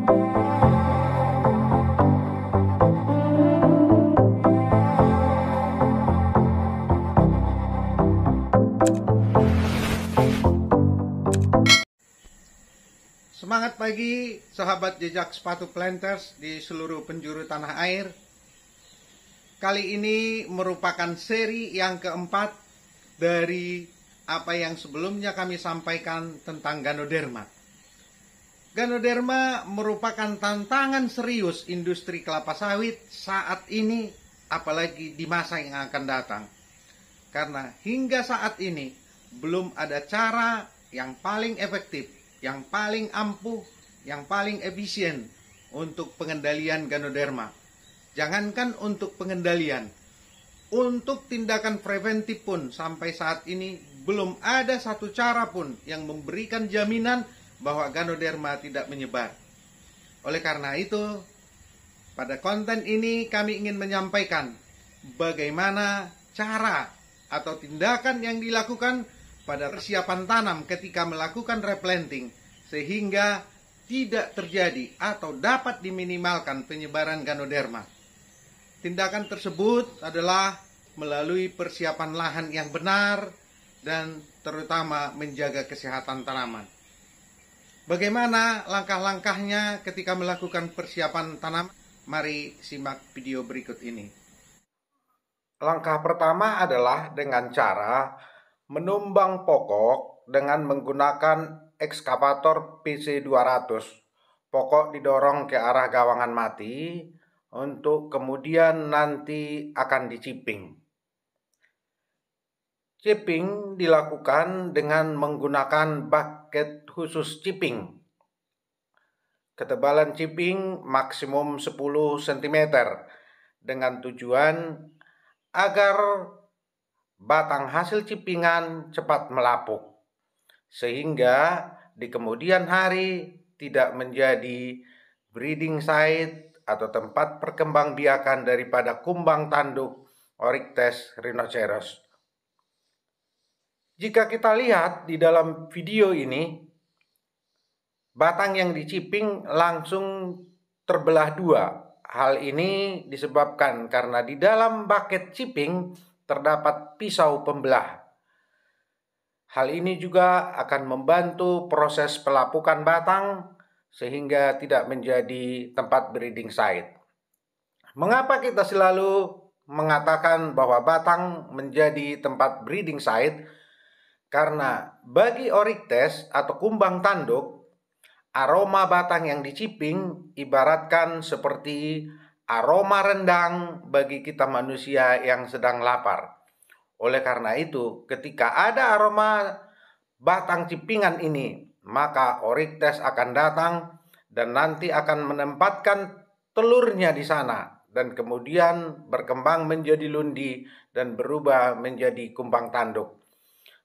Semangat pagi sahabat jejak sepatu planters di seluruh penjuru tanah air. Kali ini merupakan seri yang keempat dari apa yang sebelumnya kami sampaikan tentang Ganoderma. Ganoderma merupakan tantangan serius industri kelapa sawit saat ini, apalagi di masa yang akan datang. Karena hingga saat ini belum ada cara yang paling efektif, yang paling ampuh, yang paling efisien untuk pengendalian Ganoderma. Jangankan untuk pengendalian, untuk tindakan preventif pun sampai saat ini belum ada satu cara pun yang memberikan jaminan bahwa Ganoderma tidak menyebar. Oleh karena itu, pada konten ini kami ingin menyampaikan bagaimana cara atau tindakan yang dilakukan pada persiapan tanam ketika melakukan replanting, sehingga tidak terjadi atau dapat diminimalkan penyebaran Ganoderma. Tindakan tersebut adalah melalui persiapan lahan yang benar dan terutama menjaga kesehatan tanaman. Bagaimana langkah-langkahnya ketika melakukan persiapan tanam? Mari simak video berikut ini. Langkah pertama adalah dengan cara menumbang pokok dengan menggunakan ekskavator PC200. Pokok didorong ke arah gawangan mati untuk kemudian nanti akan diciping. Chipping dilakukan dengan menggunakan bucket khusus chipping. Ketebalan chipping maksimum 10 cm dengan tujuan agar batang hasil chippingan cepat melapuk, sehingga di kemudian hari tidak menjadi breeding site atau tempat perkembangbiakan daripada kumbang tanduk Oryctes rhinoceros. Jika kita lihat di dalam video ini, batang yang dicipping langsung terbelah dua. Hal ini disebabkan karena di dalam bucket chipping terdapat pisau pembelah. Hal ini juga akan membantu proses pelapukan batang sehingga tidak menjadi tempat breeding site. Mengapa kita selalu mengatakan bahwa batang menjadi tempat breeding site? Karena bagi Oryctes atau kumbang tanduk, aroma batang yang dicipping ibaratkan seperti aroma rendang bagi kita manusia yang sedang lapar. Oleh karena itu, ketika ada aroma batang cippingan ini, maka Oryctes akan datang dan nanti akan menempatkan telurnya di sana dan kemudian berkembang menjadi lundi dan berubah menjadi kumbang tanduk.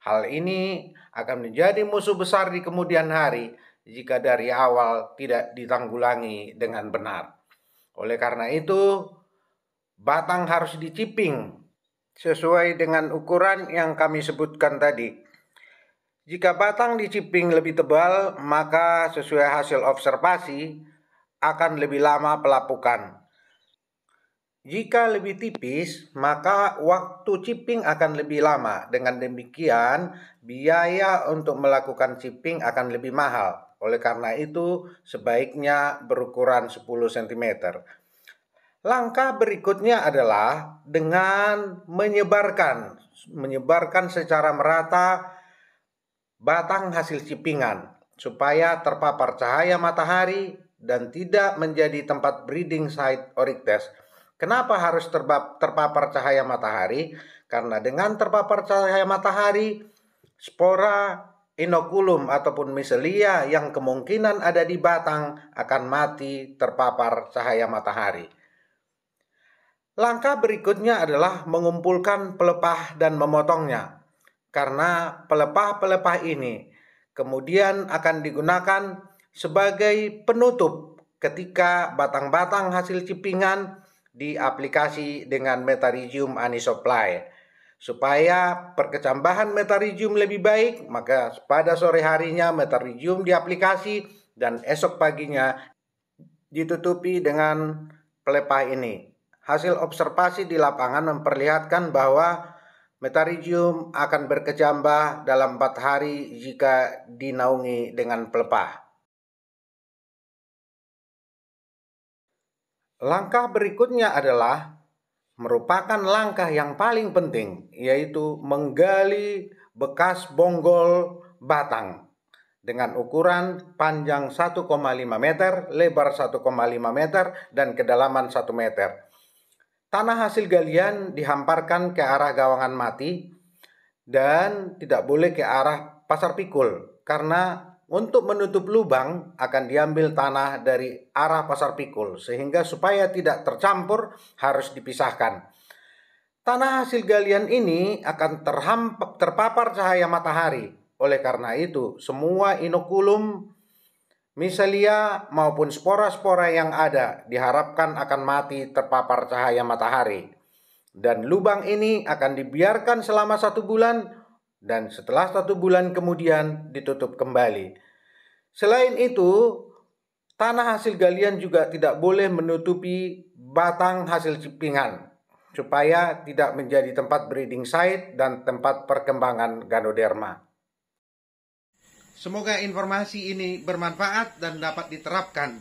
Hal ini akan menjadi musuh besar di kemudian hari jika dari awal tidak ditanggulangi dengan benar. Oleh karena itu, batang harus dicipping sesuai dengan ukuran yang kami sebutkan tadi. Jika batang dicipping lebih tebal, maka sesuai hasil observasi akan lebih lama pelapukan. Jika lebih tipis, maka waktu chipping akan lebih lama. Dengan demikian, biaya untuk melakukan chipping akan lebih mahal. Oleh karena itu, sebaiknya berukuran 10 cm. Langkah berikutnya adalah dengan menyebarkan secara merata batang hasil chippingan supaya terpapar cahaya matahari dan tidak menjadi tempat breeding site Oryctes. Kenapa harus terpapar cahaya matahari? Karena dengan terpapar cahaya matahari, spora, inokulum ataupun miselia yang kemungkinan ada di batang akan mati terpapar cahaya matahari. Langkah berikutnya adalah mengumpulkan pelepah dan memotongnya. Karena pelepah-pelepah ini kemudian akan digunakan sebagai penutup ketika batang-batang hasil cippingan diaplikasi dengan Metarhizium anisopliae. Supaya perkecambahan Metarhizium lebih baik, maka pada sore harinya Metarhizium diaplikasi dan esok paginya ditutupi dengan pelepah ini. Hasil observasi di lapangan memperlihatkan bahwa Metarhizium akan berkecambah dalam 4 hari jika dinaungi dengan pelepah. Langkah berikutnya adalah merupakan langkah yang paling penting, yaitu menggali bekas bonggol batang dengan ukuran panjang 1,5 meter, lebar 1,5 meter, dan kedalaman 1 meter. Tanah hasil galian dihamparkan ke arah gawangan mati dan tidak boleh ke arah pasar pikul, karena untuk menutup lubang akan diambil tanah dari arah pasar pikul, sehingga supaya tidak tercampur harus dipisahkan. Tanah hasil galian ini akan terpapar cahaya matahari. Oleh karena itu, semua inokulum, miselia maupun spora-spora yang ada diharapkan akan mati terpapar cahaya matahari. Dan lubang ini akan dibiarkan selama 1 bulan dan setelah 1 bulan kemudian ditutup kembali. Selain itu, tanah hasil galian juga tidak boleh menutupi batang hasil cipingan supaya tidak menjadi tempat breeding site dan tempat perkembangan Ganoderma. Semoga informasi ini bermanfaat dan dapat diterapkan.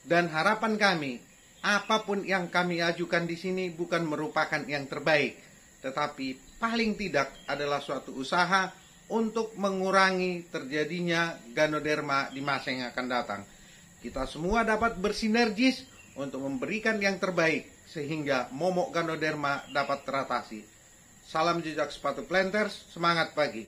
Dan harapan kami, apapun yang kami ajukan di sini bukan merupakan yang terbaik, tetapi paling tidak adalah suatu usaha untuk mengurangi terjadinya Ganoderma di masa yang akan datang. Kita semua dapat bersinergis untuk memberikan yang terbaik sehingga momok Ganoderma dapat teratasi. Salam jejak sepatu planters, semangat pagi.